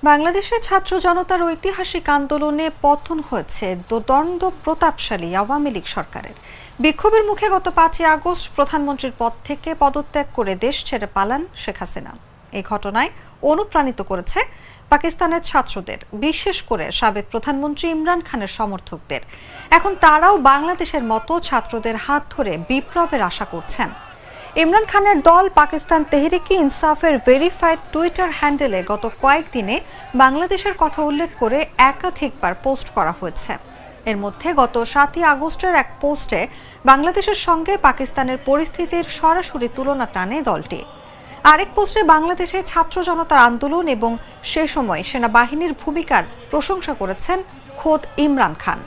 বাংলাদেশের ছাত্র জনতার ঐতিহাসিক আন্দোলনে পতন হয়েছে দোদণ্ড প্রতাপশালী আওয়ামী লীগ সরকারের। বিক্ষোভের মুখে গত 5ই আগস্ট প্রধানমন্ত্রীর পদ থেকে পদত্যাগ করে দেশ ছেড়ে পালান শেখ হাসিনা। এই ঘটনায় অনুপ্রাণিত করেছে পাকিস্তানের ছাত্রদের, বিশেষ করে সাবেক প্রধানমন্ত্রী ইমরান খানের সমর্থকদের। এখন তারাও বাংলাদেশের মতো ছাত্রদের হাত ধরে বিপ্লবের আশা করছেন। ইমরান খানের দল পাকিস্তান তেহরিকে ইনসাফের ভেরিফাইড টুইটার হ্যান্ডেলে গত কয়েকদিনে বাংলাদেশের কথা উল্লেখ করে একাধিকবার পোস্ট করা হয়েছে। এর মধ্যে গত 7ই আগস্টের এক পোস্টে বাংলাদেশের সঙ্গে পাকিস্তানের পরিস্থিতির সরাসরি তুলনা টানে দলটি। আরেক পোস্টে বাংলাদেশে ছাত্র জনতার আন্দোলন এবং সে সময় সেনাবাহিনীর ভূমিকার প্রশংসা করেছেন খোদ ইমরান খান।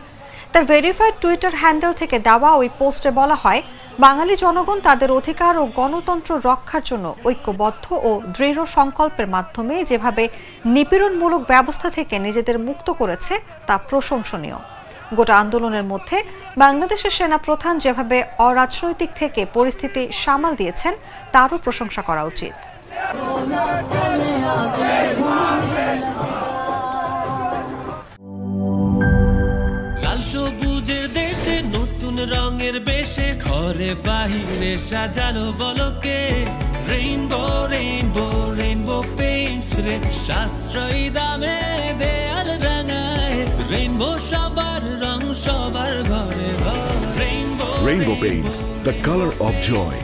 তার ভেরিফাইড টুইটার হ্যান্ডেল থেকে দেওয়া ওই পোস্টে বলা হয়, বাঙালি জনগণ তাদের অধিকার ও গণতন্ত্র রক্ষার জন্য ঐক্যবদ্ধ ও দৃঢ় সংকল্পের মাধ্যমে যেভাবে নিপীড়নমূলক ব্যবস্থা থেকে নিজেদের মুক্ত করেছে তা প্রশংসনীয়। গোটা আন্দোলনের মধ্যে বাংলাদেশের সেনা প্রধান যেভাবে অরাজনৈতিক থেকে পরিস্থিতি সামাল দিয়েছেন তারও প্রশংসা করা উচিত। সবুজের দেশে নতুন রঙের বেশে ঘরে বাহিরে সাজানো বলকে রেইনবো রেইনবো রেইনবো পেইন্টস রে সাশ্রয়ী দামে দেয়াল রাঙায় রেইনবো সবার রং সবার ঘরে ঘরে rainbow Rainbow Paints, the color of joy.